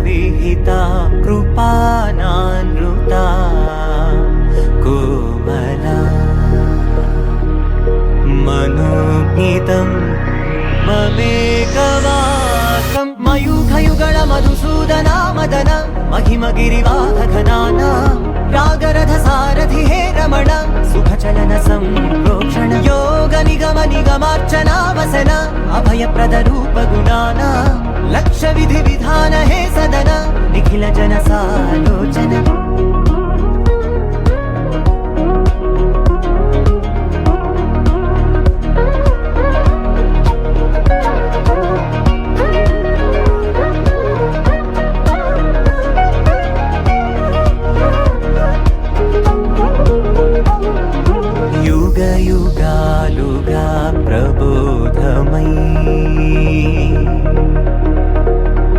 विहिता कृपानानृता कोमला मनोगीतं ममेकवाकं मयूखयुगल मधुसूदना मदन महिमगिरिवाहघनाना रागरथ सारथि हे रमण सुखचलन संप्रोक्षण योग निगम निगमार्चना वसन अभयप्रद रूप गुणाना लक्ष्य विधि विधान हे सदन निखिल जन सालोचन युगालुगा प्रबोधमयी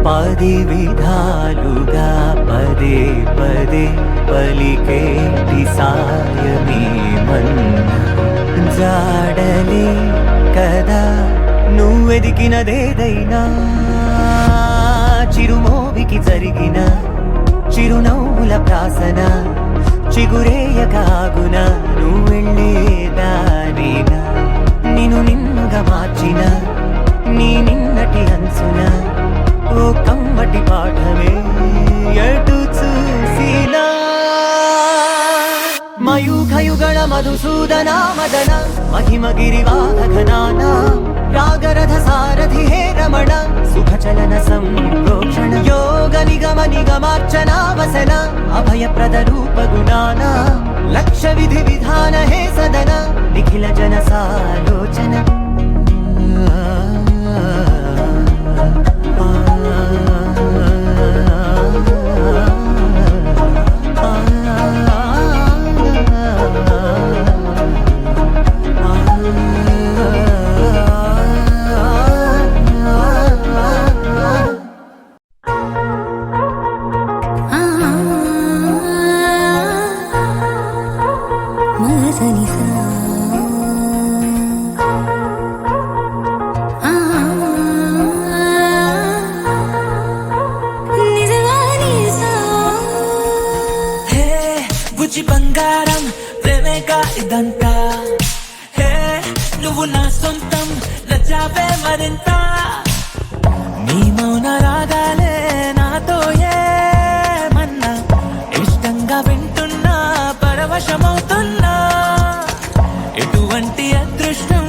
पदि विधालुगा पदे पदे पलिकेटि सायमे मन्न जाडले कदा నువ్వెదికినదేదైనా చిరుమోవికి జరిగిన చిరునవ్వుల ప్రాసన చిగురేయకాగున నువ్వెళ్ళేదానేనా నిన్ను నిన్నుగా మార్చిన నీ నిన్నటి అంచున ఓ కమ్మటి పాఠమే ఎటు చూసినా మయూఖయుగళ మధుసూదనా మదన महिमगिरिवाहघनाना रागरथ सारथि हे रमण सुखचलन संप्रोक्षण योग निगम निगमार्चना वसन अभयप्रद रूप गुणाना लक्ष्य विधि विधान हे सदन निखिल जन सालोचन బంగారం ప్రేమేగా ఇదంతా హే నువ్వు నా సొంతం నచ్చావే మరింత నీ మౌన రాగాలే నాతో ఏమన్నా ఇష్టంగా వింటున్నా పరవశమవుతున్నా ఎటువంటి అదృష్టం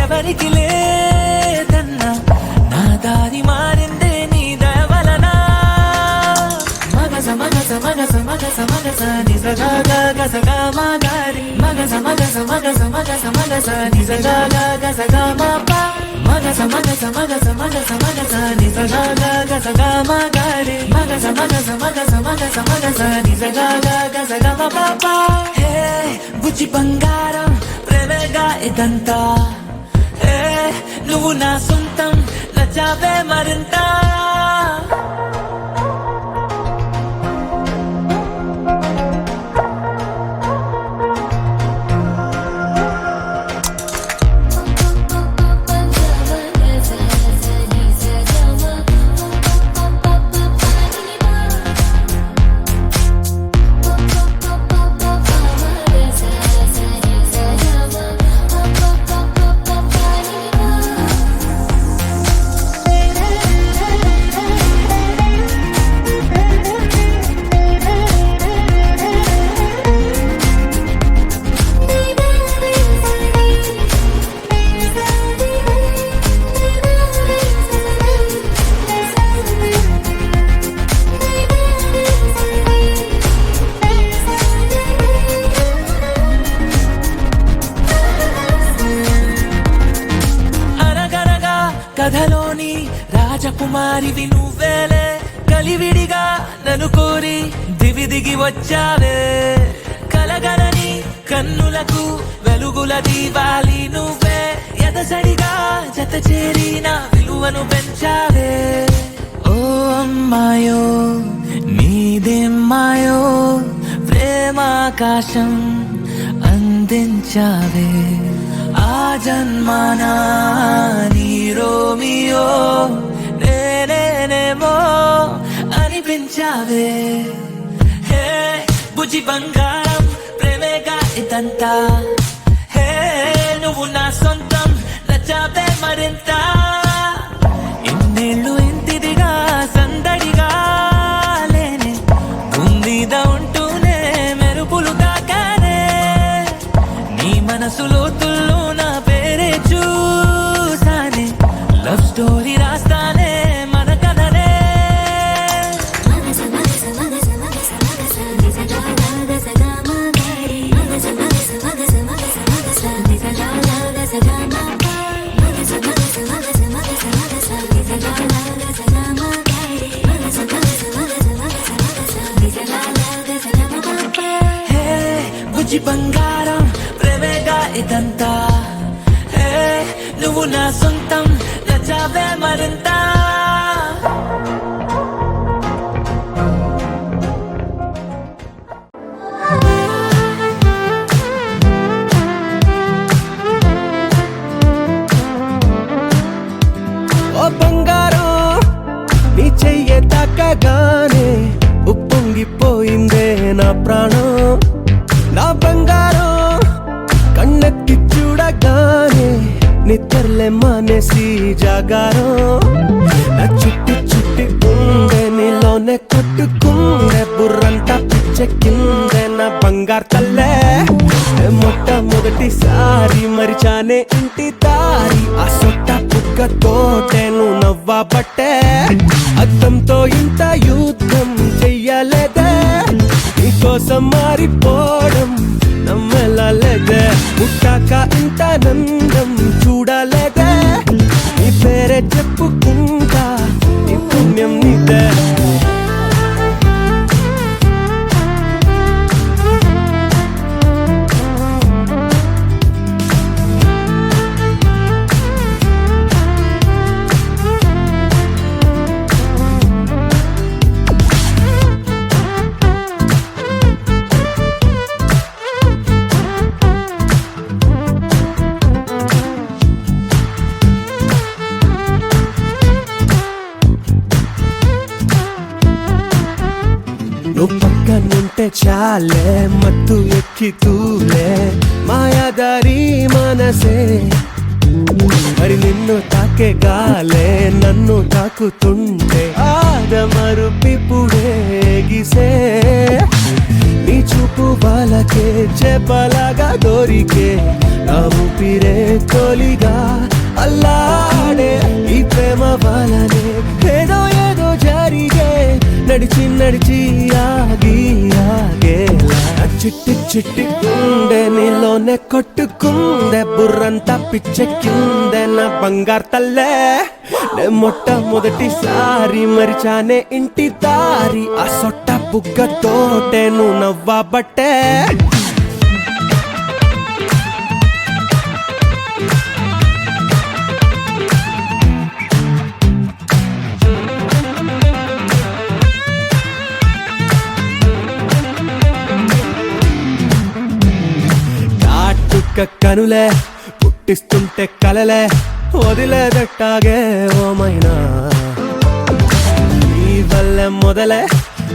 ఎవరికి లేదన్నా నా దారి మారిందే నీ దయవలన మగస మగస మగస మగస మగస నిజగా గసగా మాగారి మగస మగస మగస మగస మగస నిజగా గసగా మాపా మగస మగస మగస మగస మగస నిజగా గసగా మాగారి మగస మగస మగస మగస మగస నిజగా గసగా మాపా హే బుజ్జి బంగారం ప్రేమగా ఇదంతా హే నువ్వు నా సొంతం నచ్చావే మరింత కథలోని రాజకుమారివి నువ్వేలే కలివిడిగా నన్ను కోరి దివి దిగి వచ్చావే కలగలని కన్నులకు వెలుగుల దీవాలి నువ్వే ఎదసడిగా జత చేరి నా విలువను పెంచావే ఓ అమ్మాయో నీదేమ్మాయో ప్రేమాకాశం అందించావే ఆ జన్మానా నీ రోమియో నేనేనేమో అని పెంచావే హే బుజ్జి బంగారం ప్రేమేగా ఇదంతా హే నువ్వు నా సొంతం నచ్చావే మరింత ఇన్నేళ్ళు ఇంతిదిగా సందడిగా లేనే గుండీద ఉంటూనే మెరుపులు తాకానే నీ మనసు లోతుల్లో నా పేరే చూసానే లవ్ స్టోరీ రాస్తానే మన కథనే హే బుజ్జి బంగారం ప్రేమేగా ఇదంతా హే నువ్వు నా సొంతం నచ్చావే మరింత ఓ బంగారం నీ చెయ్యే తాకగానే ఉప్పొంగిపోయిందే నా ప్రాణం నా బంగారం కన్నెత్తి చూడగానే నిద్రలే మానేసి జాగారం నా చుట్టి చుట్టి ఉండే నీలోనే కొట్టుకుందే బుర్రంతా పిచ్చెక్కిందే నా బంగారు తల్లే మొట్టమొదటిసారి మరిచానే ఇంటి దారి ఆ సొట్ట పుక్కతోటే నువ్వు నవ్వబట్టే అద్దంతో ఇంత యుద్ధం చెయ్యలేదే నీకోసం మారిపోవడం నమ్మలేదే పుట్టాక ఇంత నందం చూడలేదే నీ పేరే చెప్పుకుంటా నీ పుణ్యం నీదే నువ్వు పక్కనుంటే చాలే మత్తు ఎక్కి తూలే మాయాదారి మనసే మరి నిన్ను తాకే గాలే నన్ను తాకుతుంటే ఆదమరుపిపుడే గిసే నీ చూపు బాలకే చేపలాగా దొరికే నా ఊపిరే తొలిగా అల్లాడే ఈ ప్రేమ బాలనే ఏదో ఏదో జరిగే నడిచి నడిచి ఆగి ఆగేలా చిట్టి చిట్టి ఉండే నీలోనే కొట్టుకుందే బుర్రంతా పిచ్చెక్కిందే నా బంగారు తల్లే నే మొట్టమొదటిసారి మరిచానే ఇంటి దారి ఆ సొట్ట బుగ్గతోటే నువ్వు నవ్వబట్టే కనులే పుట్టిస్తుంటే కలలే వదిలేదట్టాగే ఓమైనా నీ వల్లే మొదలే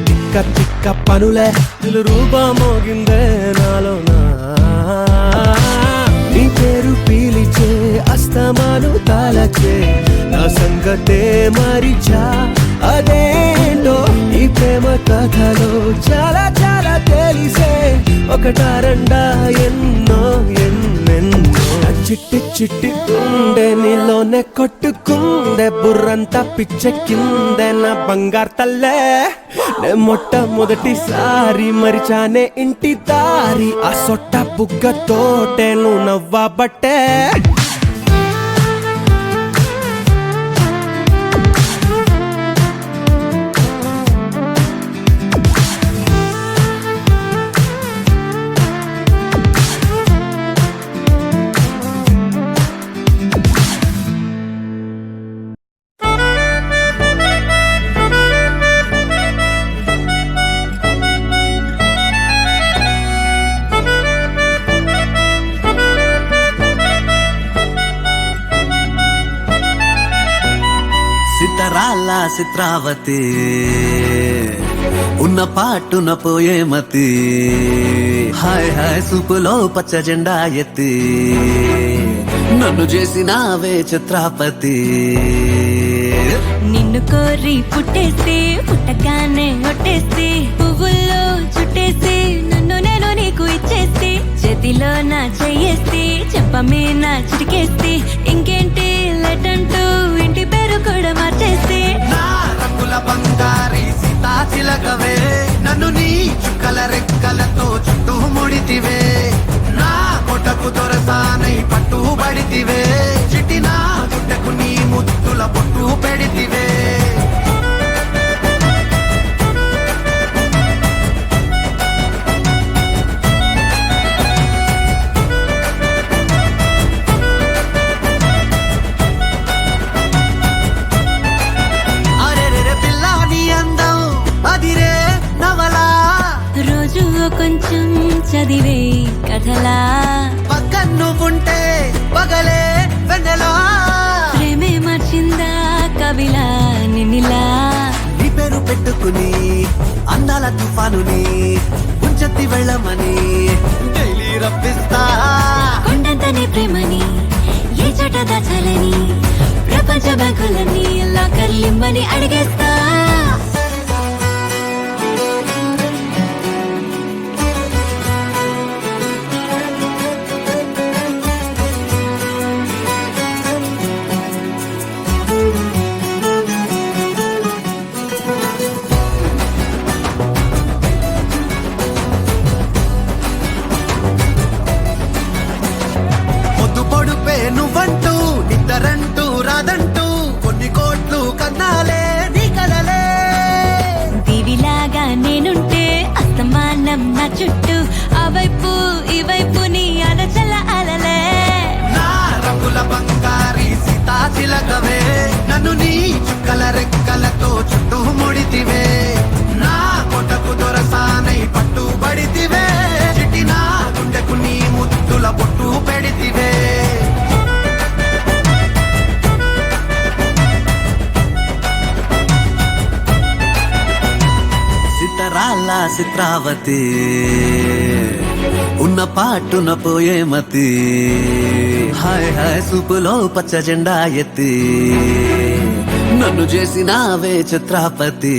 తిక్క తిక్క పనులే ఇల్లు రూపమోగిందే నాలోనా నీ పేరు పీలిచే అస్తమాను తాళచే నా సంగతే మరిచా అదేంటో ఈ ప్రేమ కథలో చాలా చాలా తెలిసే ఒకటా రెండా ఎన్నో ఎన్నెన్నో చిట్టి చిట్టి ఉండే నీలోనే కొట్టుకుందే బుర్రంతా పిచ్చెక్కిందే నా బంగారు తల్లే నే మొట్టమొదటిసారి మరిచానే ఇంటి దారి ఆ సొట్ట బుగ్గతోటే నువ్వు నవ్వబట్టే సితరాల చిత్రావతి ఉన్న పాటున పోయే మతి హాయ్ హాయ్ సూపులో పచ్చ జెండా ఎత్తి నన్ను చేసినావే చిత్రాపతి నిన్ను కోరి పుట్టేసి పుట్టగానే ఒట్టేసి పువ్వుల్లో చుట్టేసి నన్ను నేను నీకు ఇచ్చేసి చేతిలో నా చెయ్యేసి చెప్పమే నా చిటికేసి ఇంకేంటి లెటంటూ ఇంటి పేరు కూడా మార్చేసి నా రంగుల బంగారి సీతా చిలకవే నన్ను నీ చుక్కల రెక్కలతో చుట్టూ ముడితివే నా కొటకు దొరసానై పట్టుబడితివే చిటి నా గుడ్డకు నీ ముద్దుల పొట్టు పెడితివే రోజు కొంచెం చదివే కథలా పక్కన నువ్వుంటే పగలే వెన్నెలా ప్రేమే మార్చిందా కవిలా నిన్నిలా నీ పేరు పెట్టుకుని అందాల తుఫానుని ఉంచెత్తి వెళ్ళమని డైలీ రప్పిస్తా కొండంతనే ప్రేమని ఏ చోట దాచాలని ప్రపంచ బ్యాంకులన్నీ లాకర్లిమ్మని అడిగేస్తా నువ్వంటూ నిద్దరంటూ రాదంటూ కొన్ని కోట్లు కన్నాలే నీ కలలే దీవిలాగా నేనుంటే అస్తమానం నా చుట్టూ ఆ వైపు ఈ వైపు నీ అలచల అలలే నా రంగుల బంగారి సీతా చిలకవే నన్ను నీ చుక్కల రెక్కలతో చుట్టూ ముడితివే నా కొటకు దొరసానై పట్టుబడితివే చిటి నా గుండెకు నీ ముద్దుల పొట్టు పెడితివే సితరాల చిత్రావతి ఉన్న పాటున పోయే మతి హాయ్ హాయ్ సూపులో పచ్చ జెండా ఎత్తి నన్ను చేసినావే చిత్రాపతి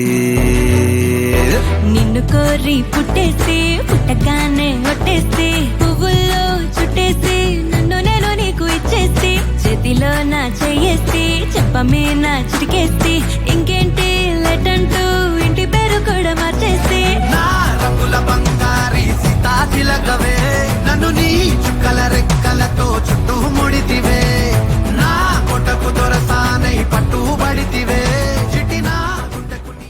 నిన్ను కోరి పుట్టేసి పుట్టగానే ఒట్టేసి పువ్వుల్లో చుట్టేసి నన్ను నేను నీకు ఇచ్చేసి చేతిలో నా చెయ్యేసి చెప్పమే నా చిటికేసి ఇంకేంటి లెటంటూ ఇంటి పేరు కూడా మార్చేసి నా రంగుల బంగారి సీతా చిలకవే నన్ను నీ చుక్కల రెక్కలతో చుట్టూ ముడితివే నా కొటకు దొరసానై పట్టుబడితివే చిటి నా గుండెకు నీ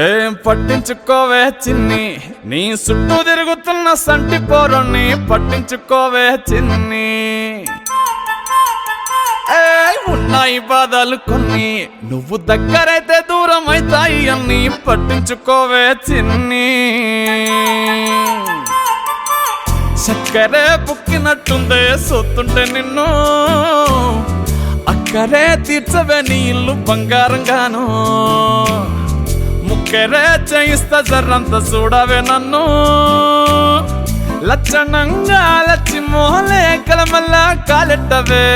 ఏం పట్టించుకోవే చిన్ని నీ చుట్టూ తిరుగుతున్న సంటి పోరుణ్ణి పట్టించుకోవే చిన్ని ఉన్నాయి బాధలు కొన్ని నువ్వు దగ్గరైతే దూరం అవుతాయి అన్ని పట్టించుకోవే చిన్ని చక్కరే పుక్కినట్టుందే సొత్తుంటే నిన్ను అక్కరే తీర్చవే నీ ఇల్లు బంగారంగాను ముక్కరే చేయిస్తా జర్రంత చూడవే నన్ను లచ్చణంగా లచ్చి మోహలే కలమల్లా కాలెట్టవే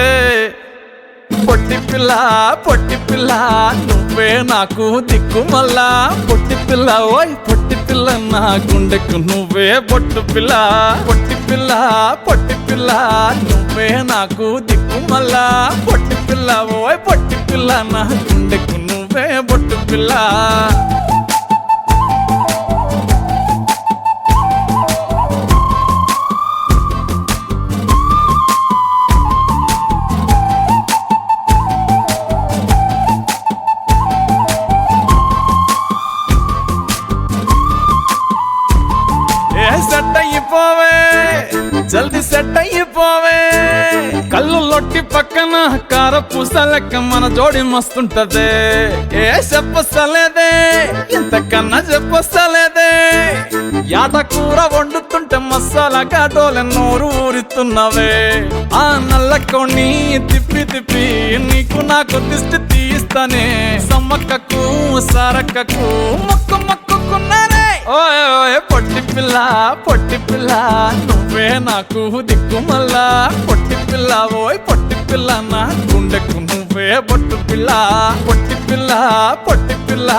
పొట్టి పిల్ల నువ్వే నాకు దిక్కు మళ్ళా పొట్టి పిల్ల ఓయ్ పొట్టి పిల్ల నా గుండెకు నువ్వే బొట్టు పిల్ల పొట్టి పిల్ల నువ్వే నాకు దిక్కు మళ్ళా పొట్టి పిల్ల ఓయ్ పొట్టి పిల్ల నా గుండెకు నువ్వే బొట్టు పిల్ల సెట్ అయిపోవే జల్దీ సెట్ అయిపోవే కళ్ళు లొట్టి పక్కన కార పూసలెక్క మన జోడి మస్తుంటదే చెప్పలేదే ఇంతకన్నా చెప్పలేదే యాట కూర వండుతుంటే మసాలా ఘాటోలే నోరు ఊరిస్తున్నవే ఆ నల్లకోని తిప్పి తిప్పి నీకు నాకు దిష్టి తీస్తానే సమ్మక్కకు సారక్కకు మొక్కు మొక్కుకున్నానే ఓయ్ ఓయ్ పొట్టి పిల్ల నువ్వే నాకు దిక్కు మల్లా పొట్టి పిల్ల ఓయ్ పొట్టి పిల్ల నా గుండెకు నువ్వే బొట్టు పిల్ల పొట్టి పిల్ల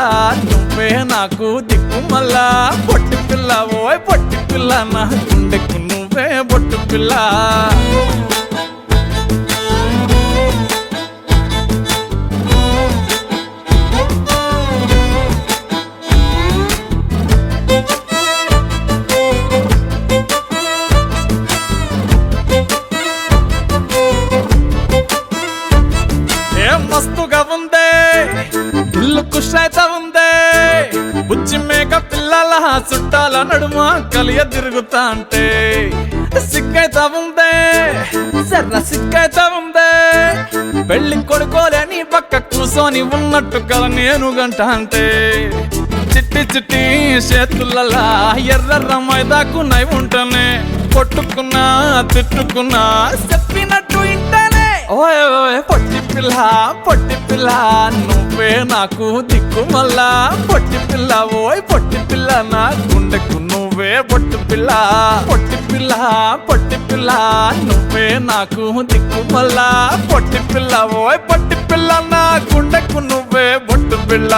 నువ్వే నాకు దిక్కు మల్లా పొట్టి పిల్ల ఓయ్ పొట్టి పిల్ల నా గుండెకు నువ్వే బొట్టు పిల్ల మస్తుగా ఉందే ఇల్లు కుషైత ఉందే బుచ్చి మేక పిల్లల చుట్టాల నడుమ కలియ తిరుగుతా అంటే సిగ్గైతా ఉందే సర్ర సిగ్గైతా ఉందే పెళ్లి కొడుకోలేని పక్క కూసోని ఉన్నట్టు కల నేను గంట అంటే చిట్టి చిట్టి చేతులలా ఎర్ర మైదాకు నై ఉంటనే కొట్టుకున్నా తిట్టుకున్నా చెప్పినట్టు ఇంటనే ఓయ్ ఓయ్ పొట్టి పిల్ల నువ్వే నాకు దిక్కు మల్లా పొట్టి పిల్ల ఓయ్ పొట్టి పిల్ల నా గుండెకు నువ్వే బొట్టు పిల్ల పొట్టి పిల్ల నువ్వే నాకు దిక్కు మల్లా పొట్టి పిల్ల ఓయ్ పొట్టి పిల్ల నా గుండెకు నువ్వే బొట్టు పిల్ల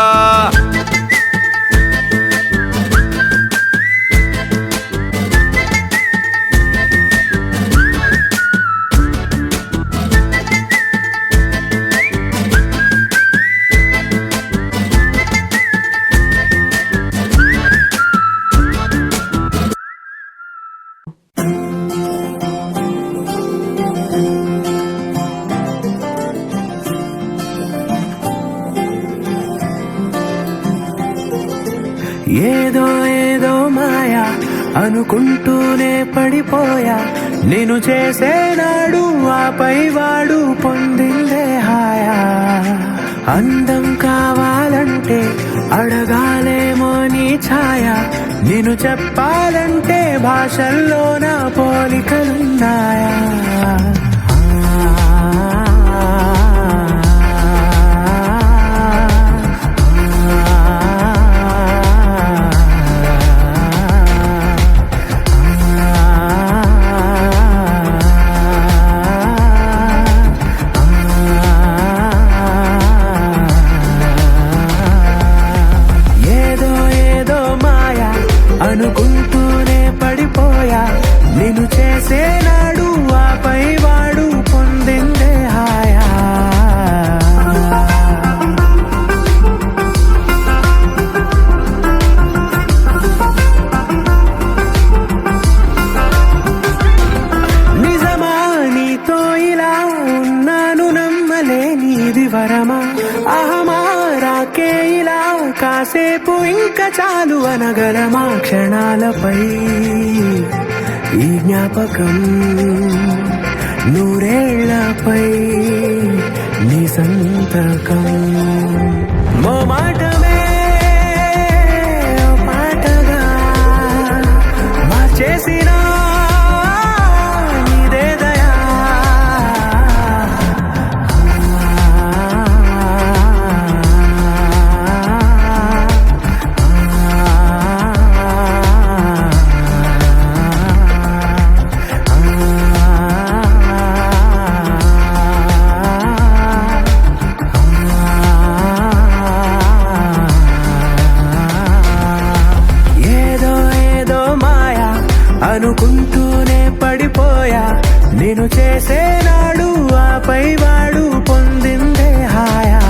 ఏదో ఏదో మాయా అనుకుంటూనే పడిపోయా నేను చేసేనాడు ఆపై వాడు పొందిందే హాయా అందం కావాలంటే అడగాలేమో నీ ఛాయ నేను చెప్పాలంటే భాషల్లో నా పోలికలున్నాయా అనుకుంటూనే పడిపోయా నేను చేసేనాడు ఆపై వాడు పొందిందే హాయా నిజమా నీతో ఇలా ఉన్నాను నమ్మలేనిది వరమా అహమారాకే ఇలా కాసేపు ఇంకా చాలు అనగలమా క్షణాలపై ఈ జ్ఞాపకం నూరేళ్లపై నీ సంతకం మోమాటమే పాటగా మార్చేసిన నీదే దయా అనుకుంటూనే పడిపోయా నేను చేసేనాడు ఆపై వాడు పొందిందే హాయా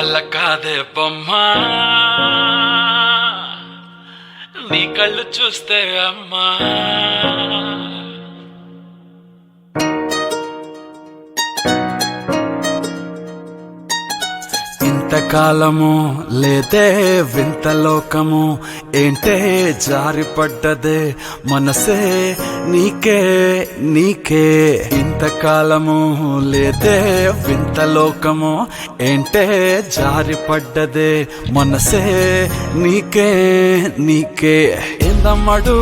వల్ల కాదే బొమ్మా నీ కళ్ళు చూస్తే అమ్మా ఇంతకాలము లేదే వింత లోకము ఏంటే జారిపడ్డదే మనసే నీకే నీకే ఇంతకాలము లేదే వింత లోకము ఏంటే జారిపడ్డదే మనసే నీకే నీకే ఏందమ్మడు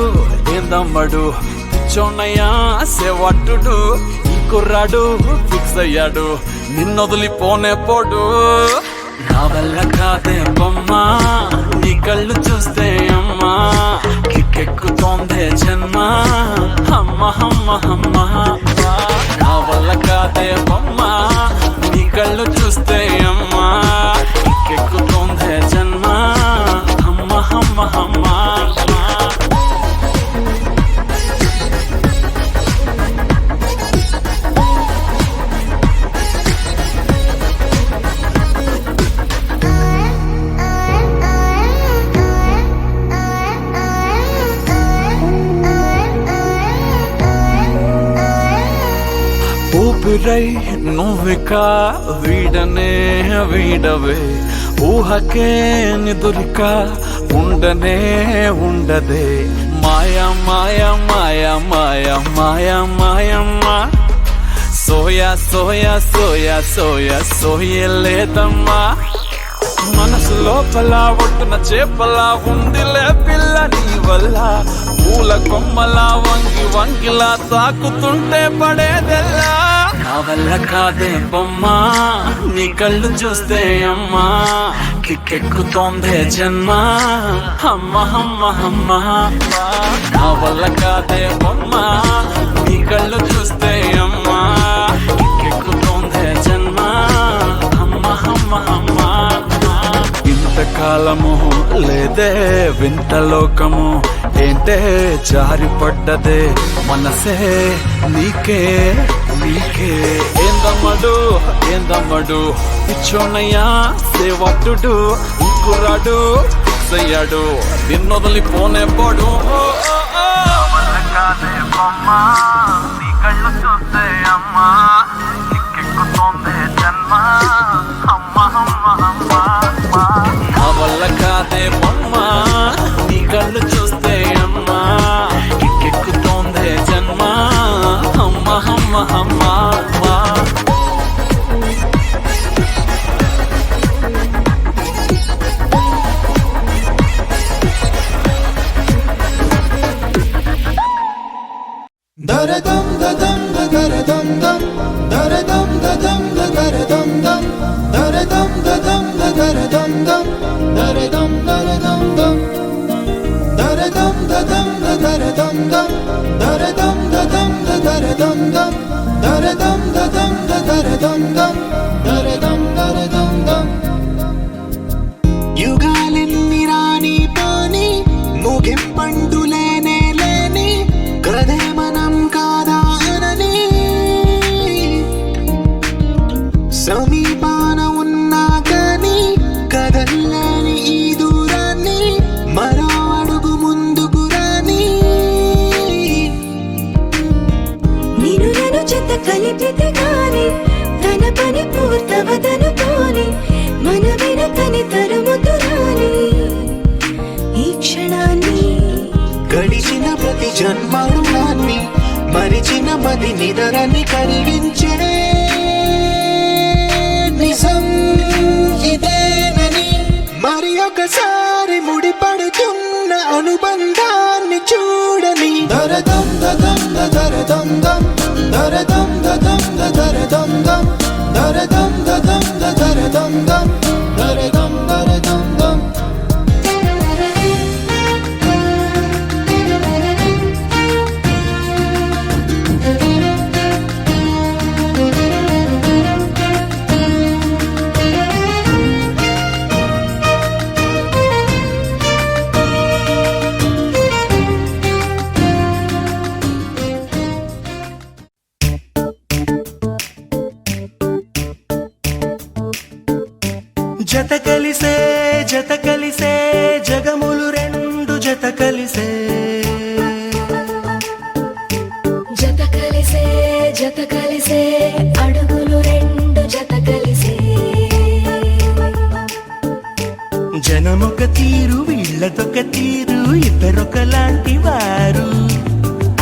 ఏందమ్మడు పిచ్చోన్నయ్యా సేవట్టుడు ఈ కుర్రాడు ఫిక్స్ అయ్యాడు నిన్నొదిలిపోనే పోడు నా వల్ల కాదే బొమ్మా నీ కళ్ళు చూస్తే అమ్మా కిక్కెక్కుతోందే జన్మ అమ్మ అమ్మ అమ్మ నా వల్ల కాదే బొమ్మా నీ కళ్ళు చూస్తే అమ్మా కిక్కెక్కుతోందే జన్మ అమ్మ అమ్మ అమ్మ ఊపిరై నువ్విక వీడనే వీడవే ఊహకే నిదురిక ఉండనే ఉండదే మాయా మాయా మాయా మాయా మాయా మాయమ్మా సోయా సోయా సోయా సోయా సోయలేదమ్మా మనసు లోపల ఒట్టున చేపలా ఉందిలే పిల్ల నీ వల్ల పూల కొమ్మలా వంగి వంగిలా తాకుతుంటే పడేదెల్లా నా వల్ల కాదే బొమ్మా నీ కళ్ళు చూస్తే అమ్మా కిక్కెక్కుతోందే జన్మ అమ్మ అమ్మ అమ్మ నా వల్ల కాదే బొమ్మా నీ కళ్ళు చూస్తే అమ్మా కిక్కెక్కుతోందే జన్మ అమ్మ అమ్మ అమ్మ ఇంతకాలము లేదే వింత లోకము ఏంటే జారిపడ్డదే మనసే నీకే నీకే ఏందమ్మడు ఏందమ్మడు పిచ్చోనయ్యా సేవట్టుడు ఇంకురాడు సయ్యాడు నిన్నొదిలిపోనే పోడు నీ కళ్ళు చూస్తే అమ్మా కిక్కెక్కుతోందే జన్మ అమ్మ అమ్మ అమ్మ నా వల్ల కాదే బొమ్మ నీ కళ్ళు చూస్తే అమ్మా కిక్కెక్కుతోందే జన్మ అమ్మ అమ్మ అమ్మ దరదం దదం దరదం దం దరదం దదం దరదం దం దరదం దదం దరదం దం దరదం దరదం దం దరదం దదం దరదం దం దరదం దదం దరదం దం దరదం దదం దరదం దం దరదం దరదం దం యుగాలెన్ని రాని పోని ముగింపండు లేనే లేని కదే మనం కాదా అనని సమీపాన ఉన్నా కానీ కదల్లేని ఈ దూరాన్ని మరో అడుగు ముందుకు రాని నేను నన్ను చెత్త కలిపితే గాని తన పని పూర్తవదనుకోని మన వెనకని తరుముతురాని ఈ క్షణాన్ని గడిచిన ప్రతి జన్మరుణాన్ని మరిచిన మది నిదరని కలిగించే నిజం ఇదేనని మరి ఒకసారి ముడిపడుతున్న అనుబంధాన్ని చూడని దరదం దదం దరదం దం దరదం దదం దరదం దం దరదం దదం దరదం దం దరదం దరదం దం కలిసే జత కలిసే జగములు రెండు జత కలిసే జత కలిసే జత కలిసే అడుగులు రెండు జత కలిసే జనమొక తీరు వీళ్ళదొక తీరు ఇద్దరొకలాంటి వారు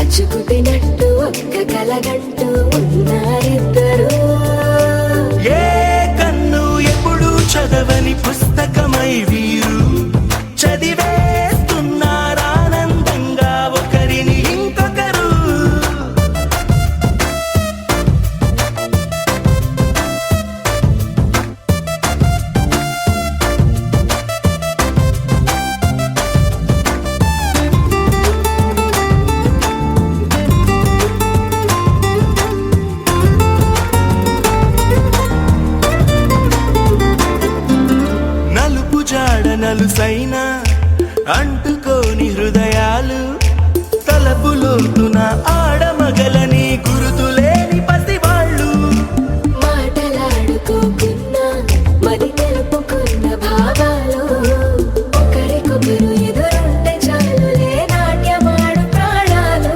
అచ్చుకు తినట్టు ఒక్క కలగంటూ ఉన్నారిద్దరు ఏ కన్ను ఎప్పుడు చదవని పుస్తకమై వీరు చదివేస్తున్నారానందంగా ఒకరిని ఇంకొకరు నలుపు జాడ నలుసైన అంటుకోని హృదయాలు తలపులోతున ఆడమగలని గురుతులేని పసివాళ్ళు మాటలాడుకోకున్నా మరి తెలుపుకున్న భావాలు ఒకరికొకరు ఎదురుంటే చాలులే నాట్యమాడు ప్రాణాలు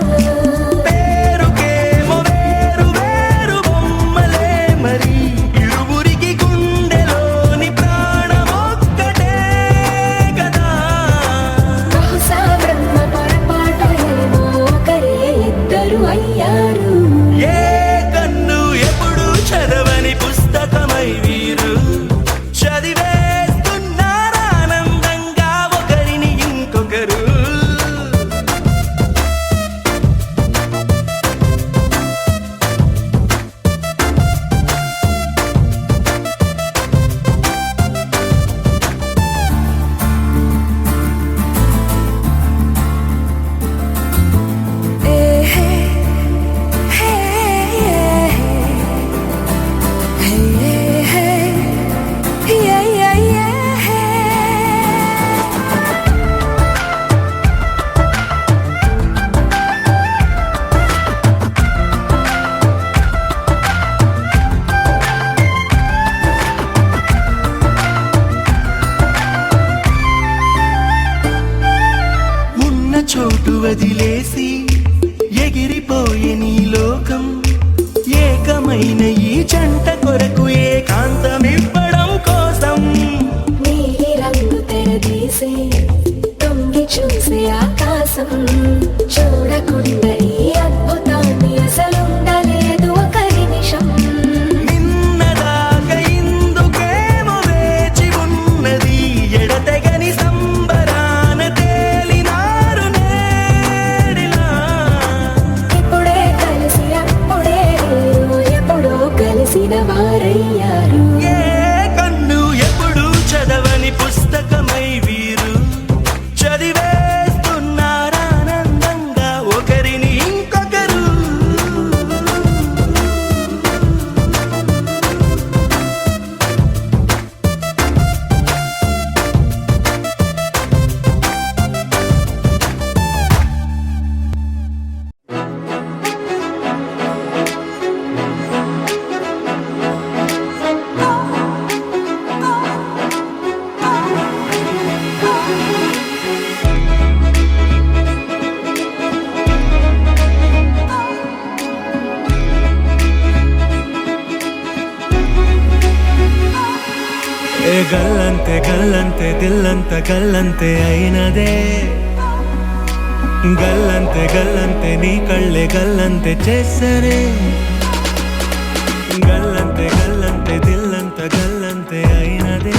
పేరుకేమో వేరు వేరు బొమ్మలే మరి ఇరువురికి గుండెలోని ప్రాణమొక్కటే కదా బహుశా బ్రహ్మ పొరపాటు ఏమో ఒకరే ఇద్దరు అయ్యారు ఏ కన్ను ఎప్పుడు చదవని పుస్తకమై వీరు చదివేస్తున్నారానందంగా ఒకరిని ఇంకొకరు ఉన్న చోటు వదిలేసి ఎగిరిపోయే నీ లోకం ఏకమైన ఈ జంట కొరకు ఏకాంతమివ్వడం కోసం నీలి రంగు తెరదీసే తొంగి చూసే ఆకాశం చూడకుండా ఈ అద్భుతాన్ని అసలుండలేదు ఒక నిమిషం నిన్నదాకా ఇందుకేమో వేచి ఉన్నది ఎడతెగని సంబరాన తేలినారు నేడిలా ఇప్పుడే కలిసి అప్పుడే వీరు ఎప్పుడో కలిసిన వారయ్యారు ఏ కన్ను ఎప్పుడు చదవని పుస్తకమై వీరు చదివేస్తున్నారానందంగా ఒకరిని ఇంకొకరు ఏ గల్లంతే గల్లంతే దిల్లంత గల్లంతే అయినదే గల్లంతే గల్లంతే నీ కళ్ళే గల్లంతే చేసరే గల్లంతే గల్లంతే దిల్లంత గల్లంతే అయినదే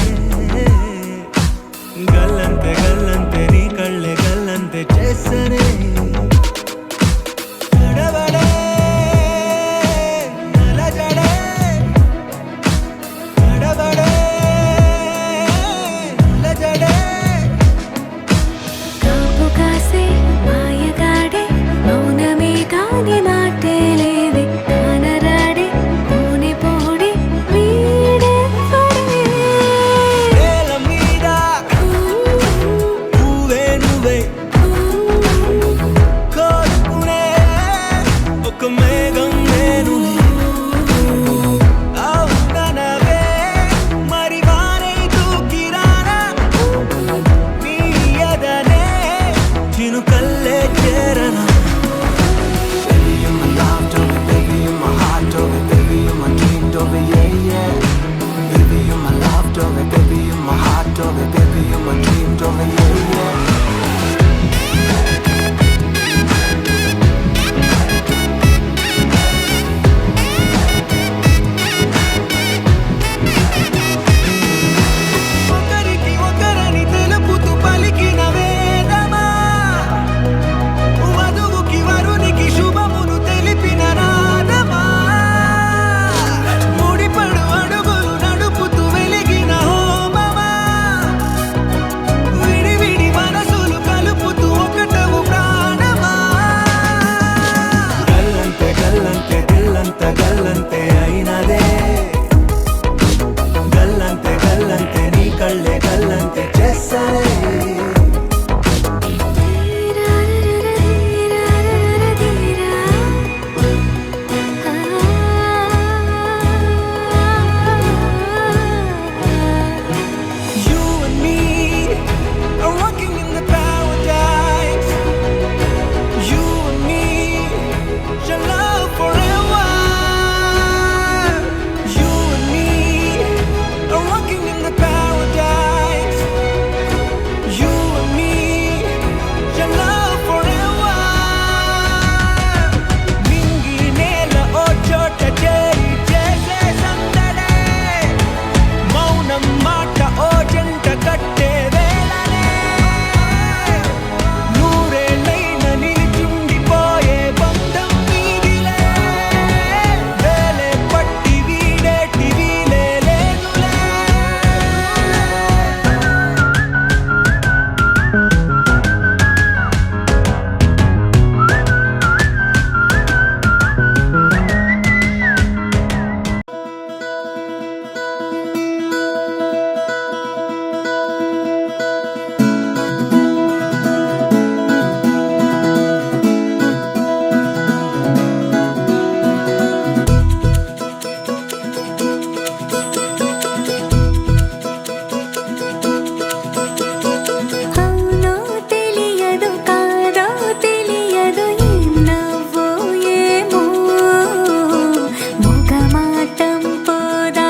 గల్లంతే గల్లంతే నీ కళ్ళే గల్లంతే చేసరే తడబడే నలజడే తడబడే నలజడే కాపు కాసే మాయగాడే మౌనమే కాని మాటే లేదే never dreamed of a year. ఒకరికి ఒకరని తెలుపుతూ పలికిన వేదమా, వధువుకి వరునికి శుభమును తెలిపిన నాదమా, ముడిపడు అడుగులు నడుపుతూ వెలిగిన హోమమా, విడివిడి మనసులు కలుపుతూ ఒకటవు ప్రాణమా. గల్లంతే గల్లంతే దిల్లంత గల్లంతే అయినదే, గల్లంతే గల్లంతే నీ కళ్ళే గల్లంతే చేస్తారే. You and me are walking in the paradise. You and me shall love forever. You and me are walking in the paradise. You and me shall love forever. Mingi nela o chota cheri chese sandale, మౌనం మాట ఓ జంట కట్టే వేళనే, నూరేళ్ళైన నిలిచుండిపోయే బంధం మీదిలే, వేలే పట్టి వీడేటి వీలే లేదులే. అవునో తెలియదు కాదో తెలియదు ఏం నవ్వో ఏమో మొగమాటం పోదా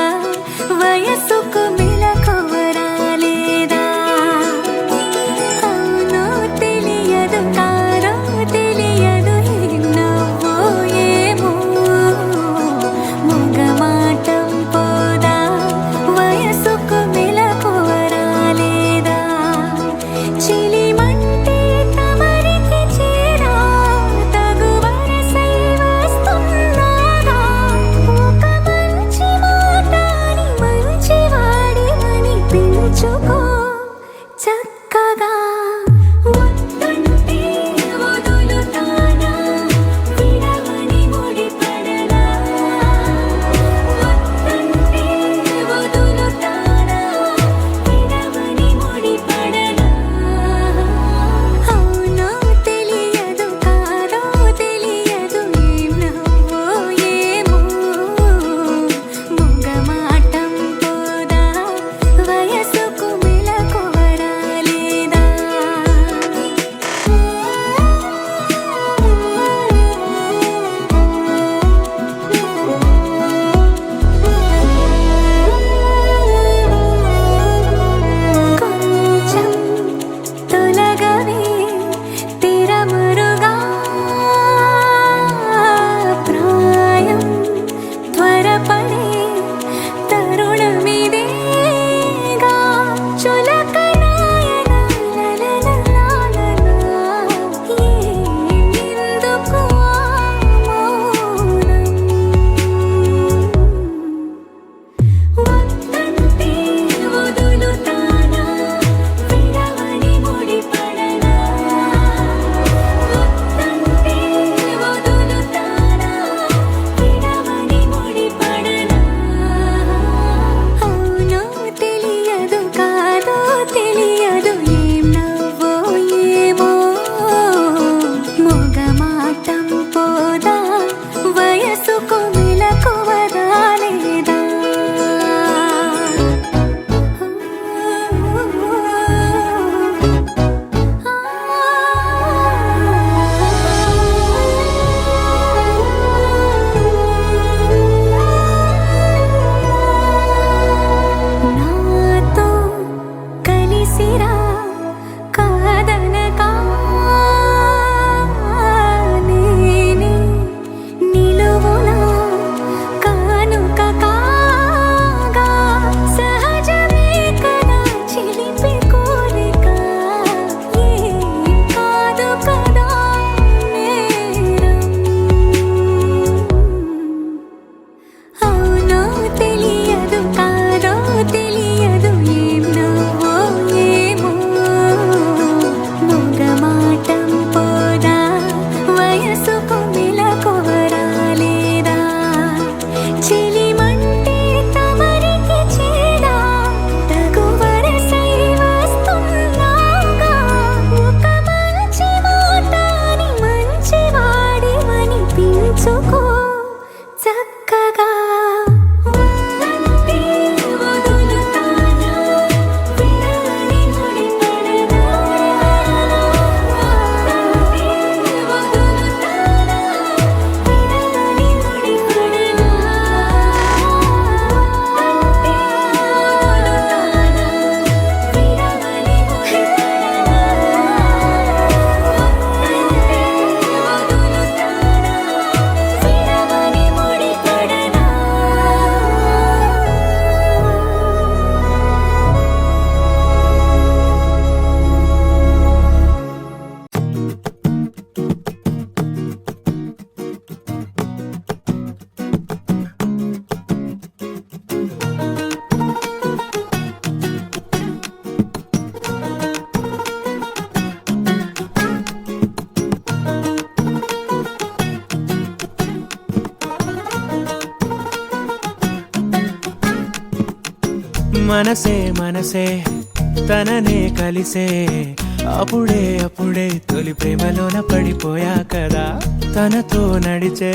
వయసుకు మెలకువరాలేదా. అవునో తెలియదు కాదో తెలియదు ఏం నవ్వో ఏమో మొగమాటం పోదా వయసుకు మెలకువరాలేదా. చిలిమంటే తమరికి చేరా తగు వరసై వస్తున్నాగా, ఒక మంచి మాటని మంచివాడివని పిలుచుకో చక్కగా. వద్దంటే వదులుతానా విడవని ముడిపడలా, వద్దంటే వదులుతానా విడవని ముడిపడలా. అవునో తెలియదు కాదో తెలియదు ఏం నవ్వో ఏమో మొగమాటం పోదా వయసుకు మెలకువరాలేదా. కొంచెం తొలగవే తిరమరుగా, ప్రాయం త్వరపడే తరుణమిదేగా, చులకనాయన లలలలాలలా, ఏమిందుకు ఆ మౌనం. వద్దంటే వదులుతానా విడవని ముడిపడలా, వద్దంటే వదులుతానా విడవని ముడిపడలా. అవునో తెలియదు కాదో తెలియదు ఏం నవ్వో ఏమో మొగమాటం పోదా వయసుకు మెలకువరాలేదా. నాతో కలిసిరా మనసే మనసే తననే కలిసే అప్పుడే అప్పుడే తొలి ప్రేమలోన పడిపోయా కదా తనతో నడిచే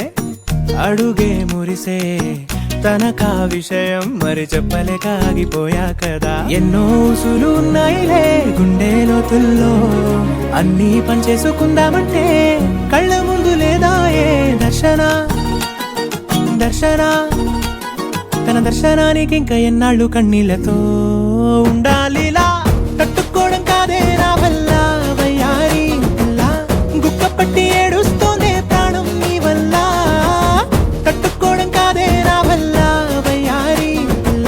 అడుగే మురిసే తనకా విషయం మరి చెప్పలేక ఆగిపోయా కదా ఎన్నో ఊసులు ఉన్నాయిలే గుండె లోతుల్లో అన్నీ పనిచేసుకుందామంటే కళ్ళ ముందు లేదా ఏ దర్శన దర్శన తన దర్శనానికి ఇంకా ఎన్నాళ్ళు కన్నీళ్లతో ఉండాలిలా తట్టుకోవడం కాదే నా వల్ల వయ్యారి పిల్ల గుక్కపట్టి ఏడుస్తోందే ప్రాణం నీ వల్ల తట్టుకోవడం కాదే నా వల్ల వయ్యారి పిల్ల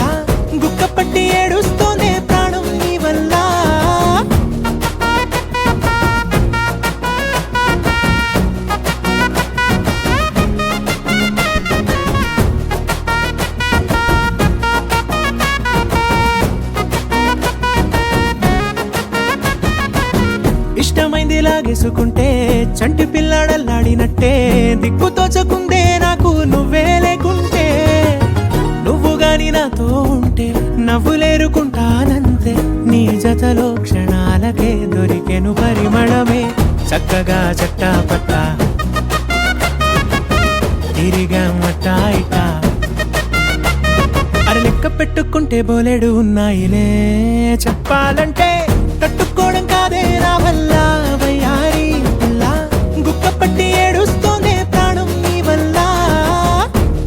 గుక్కపట్టి ఏడుస్తోందే ప్రాణం నీ వల్ల ఇష్టమైంది లాగేసుకుంటే చంటి పిల్లాడల్లాడినట్టే దిక్కు తోచకుందే నాకు నువ్వే లేకుంటే నువ్వు గాని నాతో ఉంటే నవ్వులేరుకుంటానంతే నీ జతలో క్షణాలకే దొరికెను పరిమళమే చక్కగా చట్టా పట్టా తిరిగా మట్టా ఇట్టా అరే లెక్క పెట్టుకుంటే బోలెడు ఉన్నాయిలే చెప్పాలంటే తట్టుకోవడం కాదే నా వల్ల వయ్యారి పిల్ల గుక్కపట్టి ఏడుస్తోందే ప్రాణం నీ వల్ల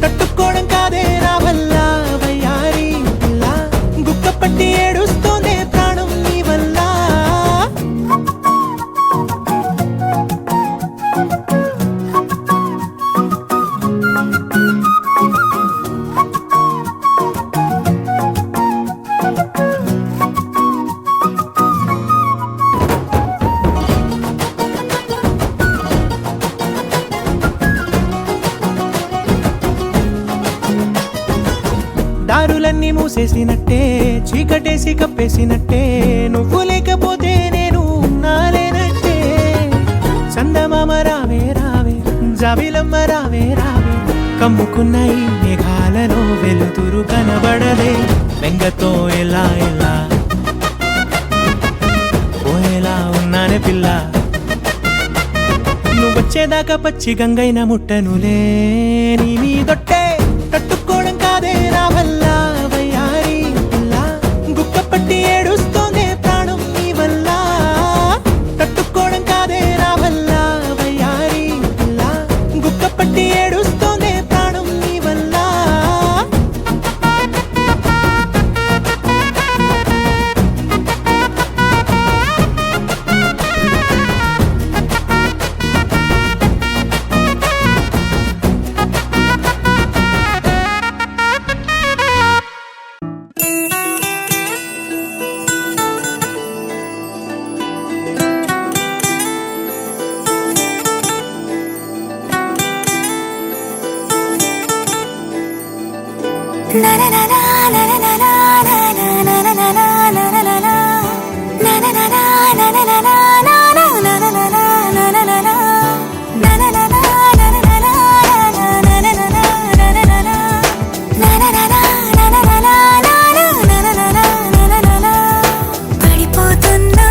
తట్టుకోవడం కాదే నా వల్ల వయ్యారి పిల్ల గుక్కపట్టి ఏడుస్తోందే ప్రాణం నీ వల్ల దారులన్నీ మూసేసినట్టే చీకటేసి కప్పేసినట్టే నువ్వు లేకపోతే నేను ఉన్నాలేనట్టే చందమామ రావే రావే జాబిలమ్మ రావే రావే కమ్ముకున్న ఈ మేఘాలను వెలుతురు కనబడదే బెంగతో ఎలా ఎలా పోయేలా ఉన్నానే పిల్ల నువ్వొచ్చేదాకా పచ్చి గంగైన ముట్టనులే నీ మీదొట్టే తట్టుకోవడం కాదే నా వల్ల వయ్యారి పిల్ల గుక్కపట్టి ఏడుస్తోందే ప్రాణం నీ వల్ల తట్టుకోవడం కాదే నా వల్ల వయ్యారి పిల్ల గుక్కపట్టి ఏడుస్తోందే ప్రాణం నీ వల్ల పడిపోతున్నా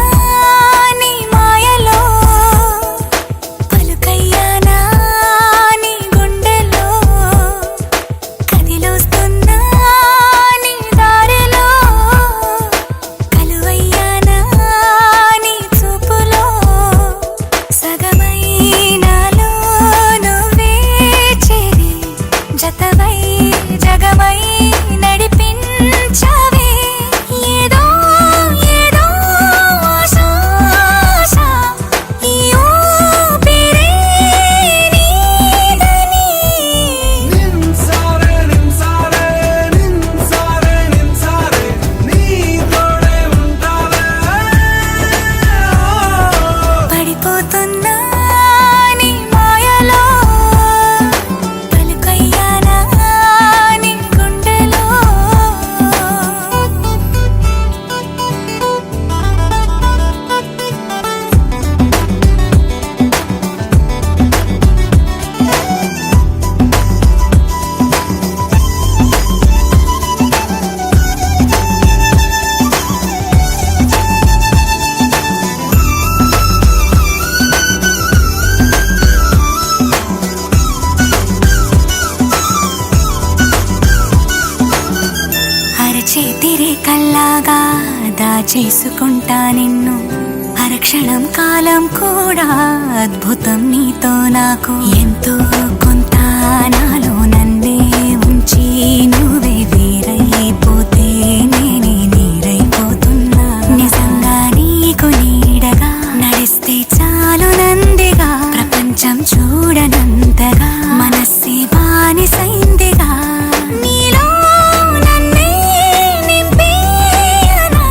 నీ మాయలో పలుకయ్యానా నీ గుండెలో కదిలోస్తున్నా చేసుకుంటా నిన్ను అరక్షణం కాలం కూడా అద్భుతం నీతో నాకు ఎంతో కొంత నాలో నన్నే ఉంచి నువ్వే వేరైపోతే నేనే నీరైపోతున్నా నిజంగా నీకు నీడగా నడిస్తే చాలు నందిగా ప్రపంచం చూడనంతగా మనస్సే బానిసైందిగా నీలో నన్నే నింపేయనా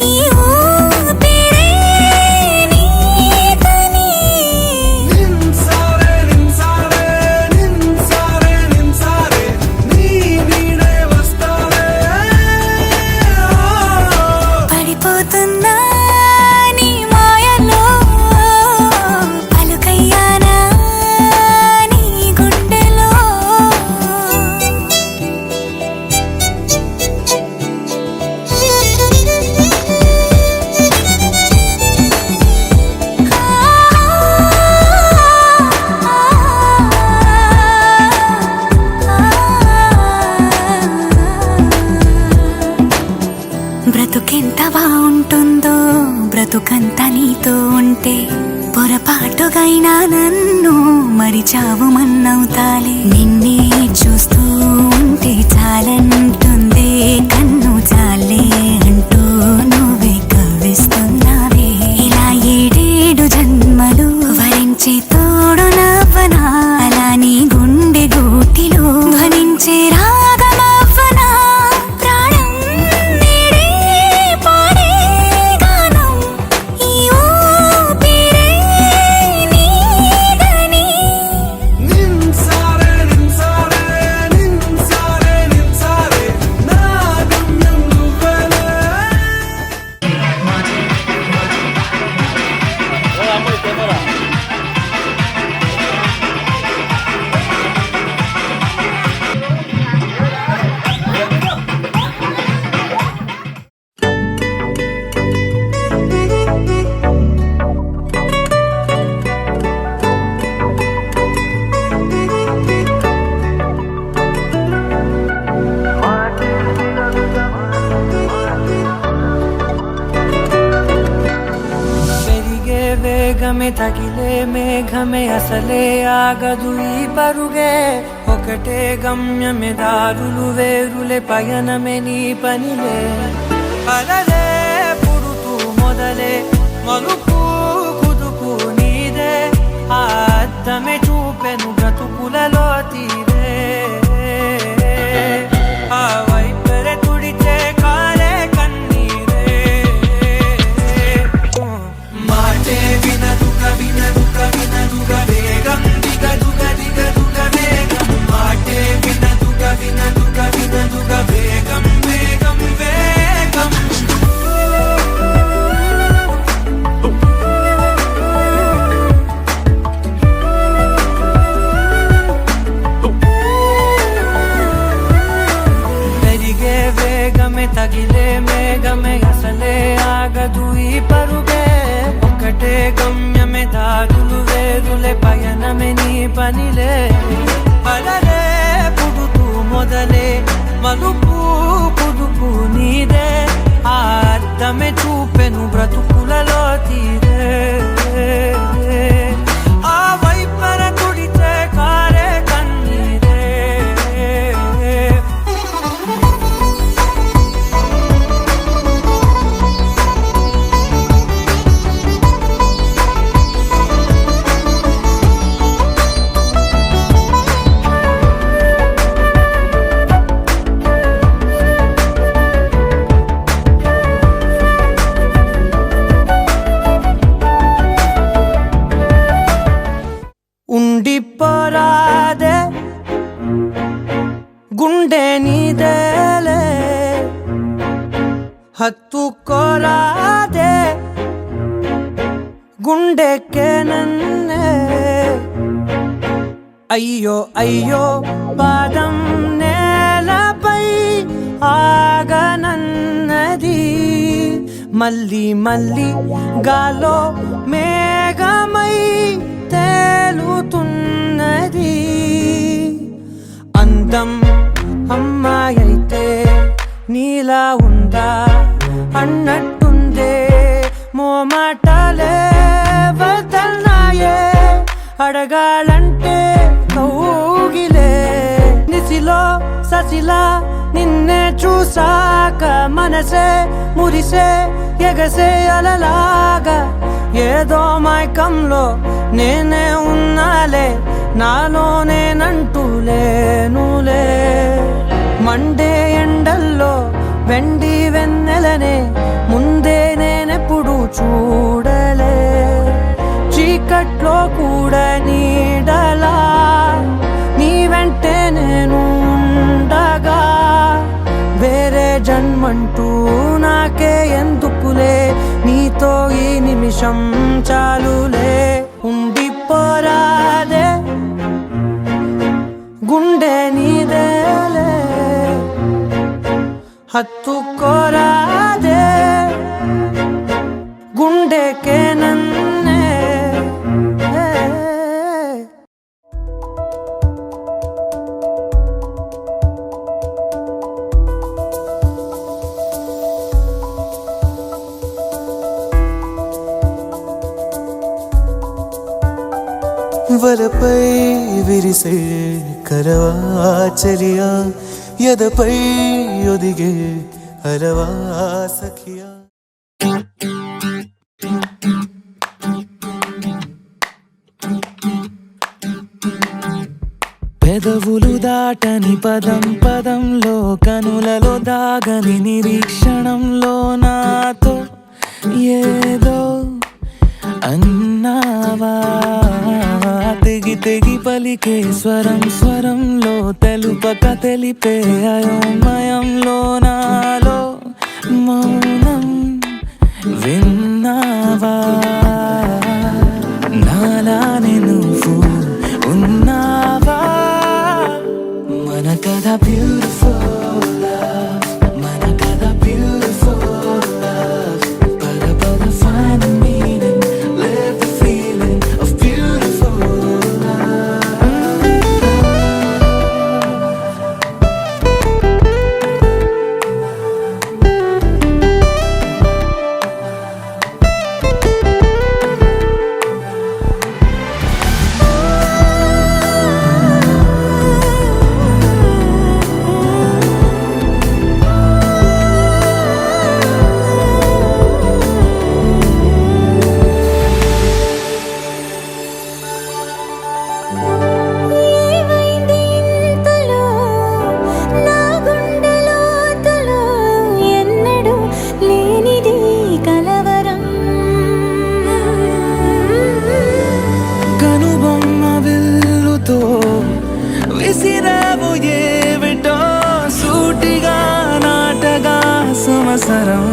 ఈ ఊపిరే నీతోనే నిన్సారే నిన్సారే నిన్సారే నిన్సారే నీ నీడే వస్తావే పడిపోతున్నా నీ మాయలో పలుకయ్యానా నీ గుండెలో బ్రతుకెంత బాగుంటుందో బ్రతుకంత నీతో ఉంటే పొరపాటుగైనా నన్ను మరిచావు మన్నవుతాలే నిన్నే చూస్తూ ఉంటే చాలంటుందే కన్ను చాలే అంటూ నువ్వే కవ్విస్తున్నావే ఇలా ఏడేడు జన్మలు వరించే తోడు నవ్వనా అలా నీ గుండె గూటిలో ధ్వనించే రాగమవ్వనా ప్రాణం నీడే పాడే గానం ఈ ఊపిరే నీదని నిన్సారే నిన్సారే నిన్సారే నిన్సారే నా గమ్యం నువ్వేలే పెరిగే వేగమే తగిలే మేఘమే అసలే ఆగదు ఈ పరుగే ఒకటే గమ్యమే దారులు వేరులే పయనమే నీ పనిలే అలలే పుడుతూ మొదలే మలుపు కుదుపు నీదే ఆ అద్దమే చూపెను బ్రతుకులలో తీరే ఆ వైపరే తుడిచే కాలే కన్నీరే మాటే వినదుగ వినదుగ వినదుగ వేగం దిగదుగ దిగదుగ వేగం మాటే వినదుగ వినదుగ వినదుగ వేగం వేగం వేగం పెరిగే వేగమే తగిలే మేఘమే అసలే ఆగదు ఈ పరుగే ఒకటే గమ్యమే దారులు వేరులే పయనమే నీ పనిలే అలలే పుడుతూ మొదలే మలుపు కుదుపు నీదే ఆ అద్దమే చూపెను బ్రతుకులలో తీరే ఆ వైపర తుడితే కారే కన్నీరే ఉండిపోరాదే గుండె నీదేలే హత్తుకోరాదే గుండెకే నన్నే అయ్యో అయ్యో పాదం నేలపై ఆగనన్నది మళ్ళీ మళ్ళీ గాలో మేఘమై తేలుతున్నది అందం అమ్మాయైతే నీలా ఉందా అన్నట్టుందే మోమాటాలే వదల్నాయే అడగాలంటే కౌగిలే నిసిలో ససిలా నిన్నే చూసాక మనసే మురిసే ఎగసే అలలాగా ఏదో మైకంలో నేనే ఉన్నాలే నాలో నేనంటూ లేనులే మండే ఎండల్లో వెండి వెన్నెలనే ముందే నేనెప్పుడు చూడలే చీకట్లో కూడా నీడలా నీ వెంటే నేను ఉండగా వేరే జన్మంటూ నాకే ఎందుకులే నీతో ఈ నిమిషం చాలులే ఉండిపోరాదే గుండె నీదేలే హత్తుకోరాదే గుండెకే నన్నే వలపై విరిసే కరవా చలియా ఎదపై ఒదిగే అరవా సఖియా పెదవులు దాటని పదం పదంలో కనులలో దాగని నిరీక్షణంలో నాతో ఏదో అన్నావా తెగి తెగి పలికే స్వరం స్వరంలో తెలుపక తెలిపే అయోమయంలో నాలో మౌనం విన్నావా నాలానే నువ్వు ఉన్నావా మన కథ బ్యూటిఫుల్ మన కథ బ్యూటిఫుల్ పద పద find the meaning live the feeling of beautiful ఏమైంది ఇంతలో నా గుండెలోతులో ఎన్నడూ లేనిది కలవరం కనుబొమ్మ విల్లుతో విసిరావు ఏమిటో సూటిగా నాటగా సంవత్సరం